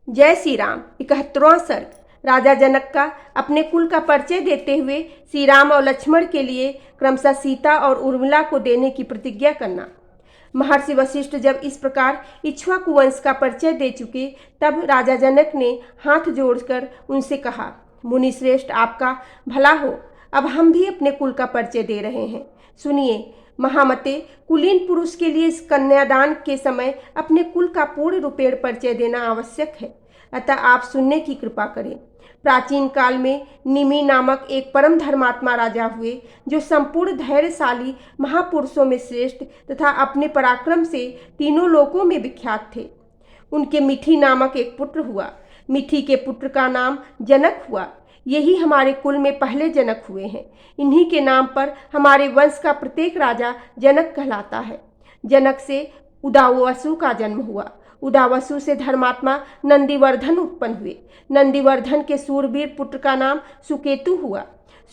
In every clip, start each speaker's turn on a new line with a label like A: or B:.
A: जय श्री राम। 71वां सर्ग। राजा जनक का अपने कुल का परिचय देते हुए श्री राम और लक्ष्मण के लिए क्रमशः सीता और उर्मिला को देने की प्रतिज्ञा करना। महर्षि वशिष्ठ जब इस प्रकार इक्ष्वाकु वंश का परिचय दे चुके, तब राजा जनक ने हाथ जोड़कर उनसे कहा, मुनि श्रेष्ठ, आपका भला हो। अब हम भी अपने कुल का परिचय दे रहे हैं। सुनिए महामते, कुलीन पुरुष के लिए इस कन्यादान के समय अपने कुल का पूर्ण रूपेण परिचय देना आवश्यक है, अतः आप सुनने की कृपा करें। प्राचीन काल में निमि नामक एक परम धर्मात्मा राजा हुए, जो संपूर्ण धैर्यशाली महापुरुषों में श्रेष्ठ तथा अपने पराक्रम से तीनों लोकों में विख्यात थे। उनके मिठी नामक एक पुत्र हुआ। मिठी के पुत्र का नाम जनक हुआ। यही हमारे कुल में पहले जनक हुए हैं। इन्हीं के नाम पर हमारे वंश का प्रत्येक राजा जनक कहलाता है। जनक से उदावसु का जन्म हुआ। उदावसु से धर्मात्मा नंदीवर्धन उत्पन्न हुए। नंदीवर्धन के सूरवीर पुत्र का नाम सुकेतु हुआ।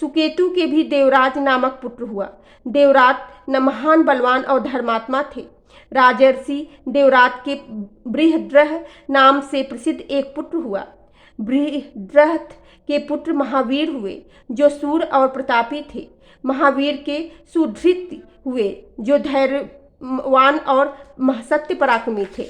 A: सुकेतु के भी देवराज नामक पुत्र हुआ। देवराज महान बलवान और धर्मात्मा थे। राजर्षि देवराज के बृहद्रह नाम से प्रसिद्ध एक पुत्र हुआ। बृहद्रह के पुत्र महावीर हुए, जो सूर और प्रतापी थे। महावीर के सुधृत हुए, जो धैर्यवान और सत्य पराक्रमी थे।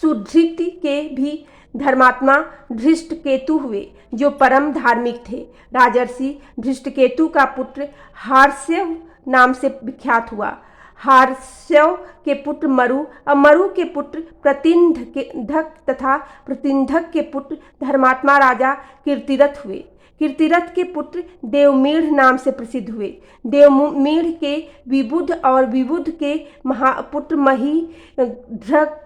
A: सुधृत के भी धर्मात्मा धृष्टकेतु हुए, जो परम धार्मिक थे। राजर्षि धृष्टकेतु का पुत्र हार्ष्य नाम से विख्यात हुआ। हार्ष्य के पुत्र मरु और मरु के पुत्र प्रतिंधक तथा प्रतिंधक के पुत्र धर्मात्मा राजा कीर्तिरथ हुए। कीर्तिरथ के पुत्र देवमीढ़ नाम से प्रसिद्ध हुए। देवमीढ़ के विबुध और विबुध के महापुत्र महीध्रक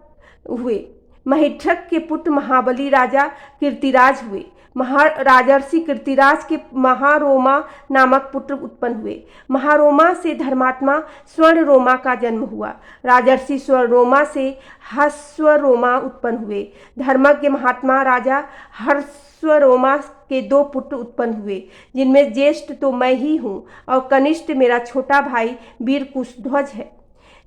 A: हुए। महीध्रक के पुत्र महाबली राजा कीर्तिराज हुए। राजर्षि कीर्तिराज के महारोमा नामक पुत्र उत्पन्न हुए। महारोमा से धर्मात्मा स्वर्णरोमा का जन्म हुआ। राजर्षि स्वर्णरोमा से हर्षरोमा उत्पन्न हुए। धर्मज्ञ महात्मा राजा हर्षरोमा के 2 पुत्र उत्पन्न हुए, जिनमें ज्येष्ठ तो मैं ही हूँ और कनिष्ठ मेरा छोटा भाई वीर कुशध्वज है।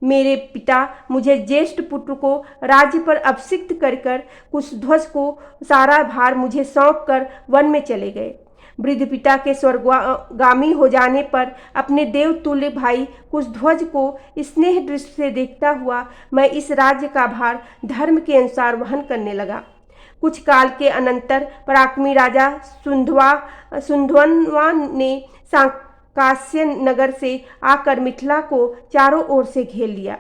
A: मेरे पिता मुझे ज्येष्ठ पुत्र को राज्य पर अभिषिक्त कर कुशध्वज को सारा भार मुझे सौंप कर वन में चले गए। वृद्ध पिता के स्वर्गगामी हो जाने पर अपने देवतुल्य भाई कुशध्वज को स्नेह दृष्टि से देखता हुआ मैं इस राज्य का भार धर्म के अनुसार वहन करने लगा। कुछ काल के अनंतर पराक्रमी राजा सुंधन्वा ने काश्य नगर से आकर मिथिला को चारों ओर से घेर लिया।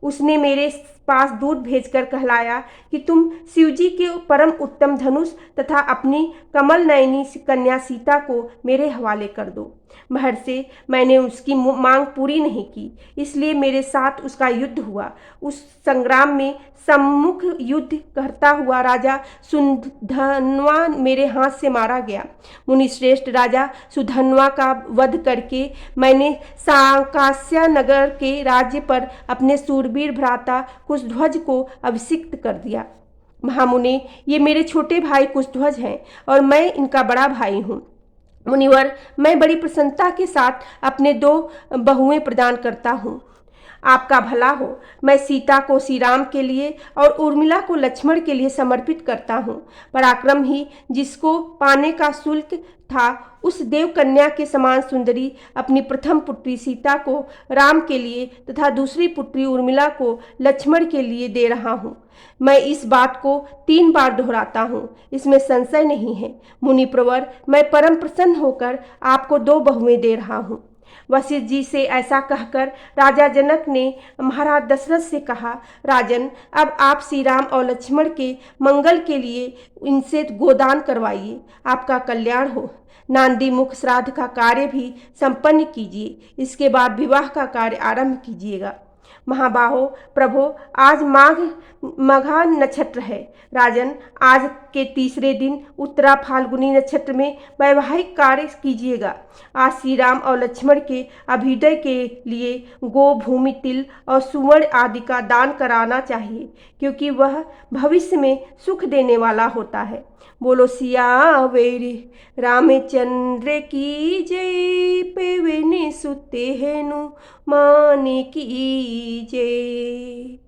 A: उसने मेरे पास दूत भेजकर कहलाया कि तुम शिवजी के परम उत्तम धनुष तथा अपनी कमल नयनी कन्या सीता को मेरे हवाले कर दो। महर्षि, मैंने उसकी मांग पूरी नहीं की, इसलिए मेरे साथ उसका युद्ध हुआ। उस संग्राम में सम्मुख युद्ध करता हुआ राजा सुधन्वा मेरे हाथ से मारा गया। मुनि श्रेष्ठ, राजा सुधन्वा का वध करके मैंने काश्य नगर के राज्य पर अपने सूरवीर भ्राता कुशध्वज को अभिषिक्त कर दिया। महामुनि, ये मेरे छोटे भाई कुशध्वज हैं और मैं इनका बड़ा भाई हूँ। मुनिवर, मैं बड़ी प्रसन्नता के साथ अपने 2 बहुएं प्रदान करता हूँ। आपका भला हो। मैं सीता को श्री राम के लिए और उर्मिला को लक्ष्मण के लिए समर्पित करता हूँ। पराक्रम ही जिसको पाने का शुल्क था, उस देव कन्या के समान सुंदरी अपनी प्रथम पुत्री सीता को राम के लिए तथा दूसरी पुत्री उर्मिला को लक्ष्मण के लिए दे रहा हूँ। मैं इस बात को 3 बार दोहराता हूँ, इसमें संशय नहीं है। मुनि प्रवर, मैं परम प्रसन्न होकर आपको 2 बहुएं दे रहा हूँ। वशिष्ठ जी से ऐसा कहकर राजा जनक ने महाराज दशरथ से कहा, राजन, अब आप श्री राम और लक्ष्मण के मंगल के लिए इनसे गोदान करवाइए। आपका कल्याण हो। नांदी मुख श्राद्ध का कार्य भी संपन्न कीजिए। इसके बाद विवाह का कार्य आरंभ कीजिएगा। महाबाहो, प्रभो, आज माघा नक्षत्र है। राजन, आज के तीसरे दिन उत्तरा फाल्गुनी नक्षत्र में वैवाहिक कार्य कीजिएगा। आज श्री राम और लक्ष्मण के अभ्युदय के लिए गो, भूमि, तिल और सुवर्ण आदि का दान कराना चाहिए, क्योंकि वह भविष्य में सुख देने वाला होता है। बोलो सियावेरी रामचंद्र की जय। पेवनी सुते हेनु माने की जय।